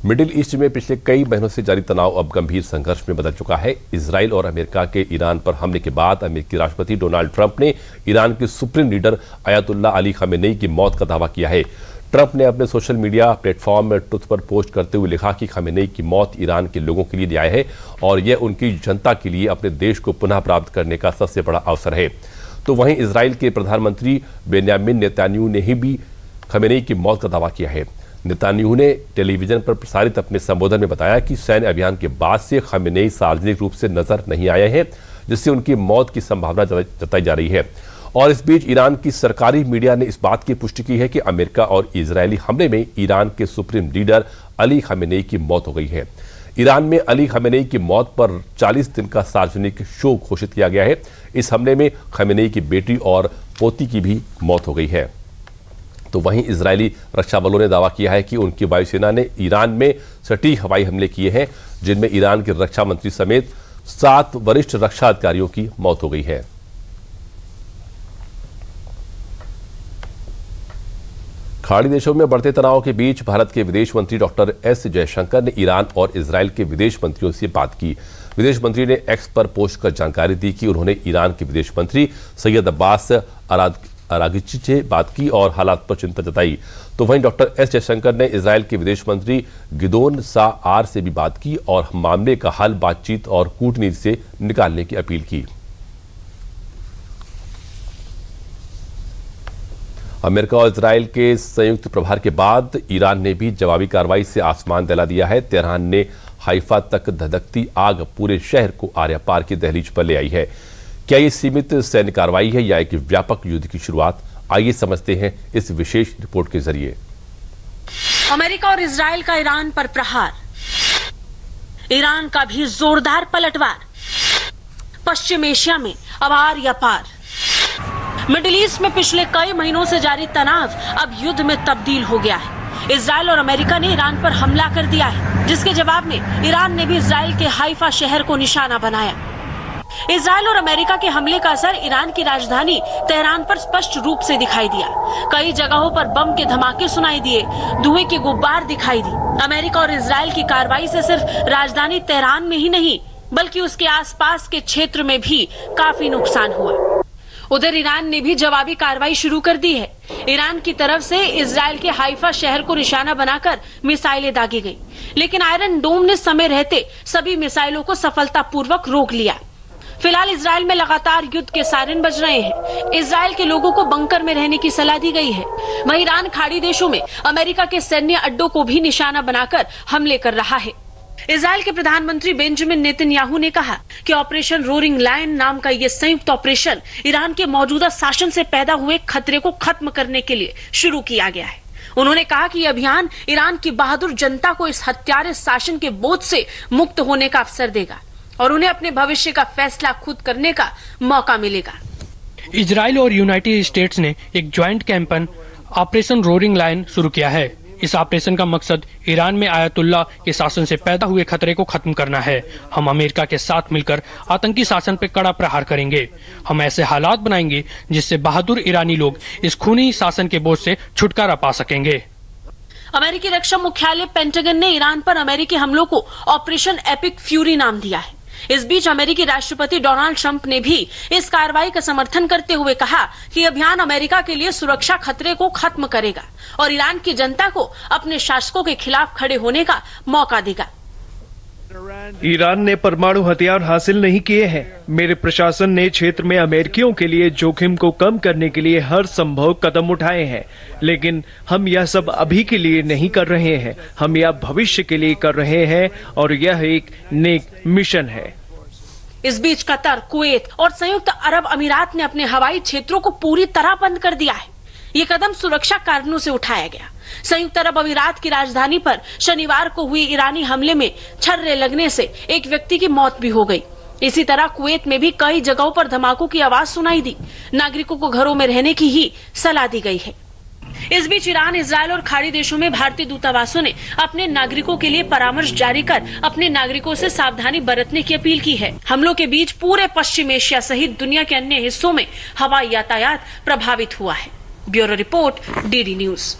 Middle east में पिछले कई महीनों से जारी तनाव अब गंभीर संघर्ष में बदल चुका है। इजराइल और अमेरिका के ईरान पर हमले के बाद अमेरिकी राष्ट्रपति डोनाल्ड ट्रंप ने ईरान के supreme leader Ayatollah Ali Khamenei की मौत का दावा किया है। ट्रंप ने अपने सोशल मीडिया प्लेटफॉर्म में ट्रुथ पर पोस्ट करते हुए लिखा कि खामेनेई की मौत ईरान के लोगों के लिए न्याय है और यह उनकी जनता के लिए अपने देश को पुनः प्राप्त करने का सबसे बड़ा अवसर है। तो वहीं इजराइल के प्रधानमंत्री बेन्यामिन नेतन्याहू ने भी खामेनेई की मौत का दावा किया है। नेतन्याहू ने टेलीविजन पर प्रसारित अपने संबोधन में बताया कि सैन्य अभियान के बाद से खामेनेई सार्वजनिक रूप से नजर नहीं आए हैं, जिससे उनकी मौत की संभावना जताई जा रही है। और इस बीच ईरान की सरकारी मीडिया ने इस बात की पुष्टि की है कि अमेरिका और इजरायली हमले में ईरान के सुप्रीम लीडर अली खामेनेई की मौत हो गई है। ईरान में अली खामेनेई की मौत पर 40 दिन का सार्वजनिक शोक घोषित किया गया है। इस हमले में खामेनेई की बेटी और पोती की भी मौत हो गई है। तो वहीं इजरायली रक्षा बलों ने दावा किया है कि उनकी वायुसेना ने ईरान में सटीक हवाई हमले किए हैं, जिनमें ईरान के रक्षा मंत्री समेत 7 वरिष्ठ रक्षा अधिकारियों की मौत हो गई है। खाड़ी देशों में बढ़ते तनाव के बीच भारत के विदेश मंत्री डॉक्टर एस जयशंकर ने ईरान और इजरायल के विदेश मंत्रियों से बात की। विदेश मंत्री ने एक्स पर पोस्ट कर जानकारी दी कि उन्होंने ईरान के विदेश मंत्री सैयद अब्बास अरागिची से बात की और हालात पर चिंता जताई। तो वहीं डॉक्टर एस जयशंकर ने इजरायल के विदेश मंत्री गिदोन साआर से भी बात की और मामले का हल बातचीत और कूटनीति से निकालने की अपील की। अमेरिका और इजरायल के संयुक्त प्रहार के बाद ईरान ने भी जवाबी कार्रवाई से आसमान दिला दिया है। तेहरान ने हाइफा तक धधकती आग पूरे शहर को आर्या पार की दहलीज पर ले आई है। क्या ये सीमित सैन्य कार्रवाई है या एक व्यापक युद्ध की शुरुआत? आइए समझते हैं इस विशेष रिपोर्ट के जरिए। अमेरिका और इजरायल का ईरान पर प्रहार, ईरान का भी जोरदार पलटवार, पश्चिम एशिया में अब आर्या पार। मिडिल ईस्ट में पिछले कई महीनों से जारी तनाव अब युद्ध में तब्दील हो गया है। इजरायल और अमेरिका ने ईरान पर हमला कर दिया है, जिसके जवाब में ईरान ने भी इजरायल के हाइफा शहर को निशाना बनाया। इजरायल और अमेरिका के हमले का असर ईरान की राजधानी तेहरान पर स्पष्ट रूप से दिखाई दिया। कई जगहों पर बम के धमाके सुनाई दिए, धुएं के गुब्बार दिखाई दी। अमेरिका और इजरायल की कार्रवाई से सिर्फ राजधानी तेहरान में ही नहीं, बल्कि उसके आसपास के क्षेत्र में भी काफी नुकसान हुआ। उधर ईरान ने भी जवाबी कार्रवाई शुरू कर दी है। ईरान की तरफ से इजरायल के हाइफा शहर को निशाना बनाकर मिसाइलें दागी गई, लेकिन आयरन डोम ने समय रहते सभी मिसाइलों को सफलतापूर्वक रोक लिया। फिलहाल इजरायल में लगातार युद्ध के सायरन बज रहे हैं। इजरायल के लोगों को बंकर में रहने की सलाह दी गई है। वहीं ईरान खाड़ी देशों में अमेरिका के सैन्य अड्डों को भी निशाना बनाकर हमले कर रहा है। इजरायल के प्रधानमंत्री बेंजामिन नेतन्याहू ने कहा कि ऑपरेशन रोरिंग लायन नाम का ये संयुक्त ऑपरेशन ईरान के मौजूदा शासन से पैदा हुए खतरे को खत्म करने के लिए शुरू किया गया है। उन्होंने कहा कि यह अभियान ईरान की बहादुर जनता को इस हत्यारे शासन के बोझ से मुक्त होने का अवसर देगा और उन्हें अपने भविष्य का फैसला खुद करने का मौका मिलेगा। इजराइल और यूनाइटेड स्टेट्स ने एक joint campaign operation roaring lion शुरू किया है। इस ऑपरेशन का मकसद ईरान में आयतुल्ला के शासन से पैदा हुए खतरे को खत्म करना है। हम अमेरिका के साथ मिलकर आतंकी शासन पर कड़ा प्रहार करेंगे। हम ऐसे हालात बनाएंगे जिससे बहादुर ईरानी लोग इस खूनी शासन के बोझ से छुटकारा पा सकेंगे। अमेरिकी रक्षा मुख्यालय पेंटागन ने ईरान पर अमेरिकी हमलों को ऑपरेशन एपिक फ्यूरी नाम दिया है। इस बीच अमेरिकी राष्ट्रपति डोनाल्ड ट्रंप ने भी इस कार्रवाई का समर्थन करते हुए कहा कि अभियान अमेरिका के लिए सुरक्षा खतरे को खत्म करेगा और ईरान की जनता को अपने शासकों के खिलाफ खड़े होने का मौका देगा। ईरान ने परमाणु हथियार हासिल नहीं किए हैं। मेरे प्रशासन ने क्षेत्र में अमेरिकियों के लिए जोखिम को कम करने के लिए हर संभव कदम उठाए हैं, लेकिन हम यह सब अभी के लिए नहीं कर रहे हैं। हम यह भविष्य के लिए कर रहे हैं और यह एक नेक मिशन है। इस बीच कतर, कुवैत और संयुक्त अरब अमीरात ने अपने हवाई क्षेत्रों को पूरी तरह बंद कर दिया है। ये कदम सुरक्षा कारणों से उठाया गया। संयुक्त अरब अमीरात की राजधानी पर शनिवार को हुए ईरानी हमले में छर्रे लगने से एक व्यक्ति की मौत भी हो गई। इसी तरह कुवैत में भी कई जगहों पर धमाकों की आवाज सुनाई दी। नागरिकों को घरों में रहने की ही सलाह दी गई है। इस बीच ईरान, इजरायल और खाड़ी देशों में भारतीय दूतावासों ने अपने नागरिकों के लिए परामर्श जारी कर अपने नागरिकों से सावधानी बरतने की अपील की है। हमलों के बीच पूरे पश्चिम एशिया सहित दुनिया के अन्य हिस्सों में हवाई यातायात प्रभावित हुआ है। Bureau report, DD news.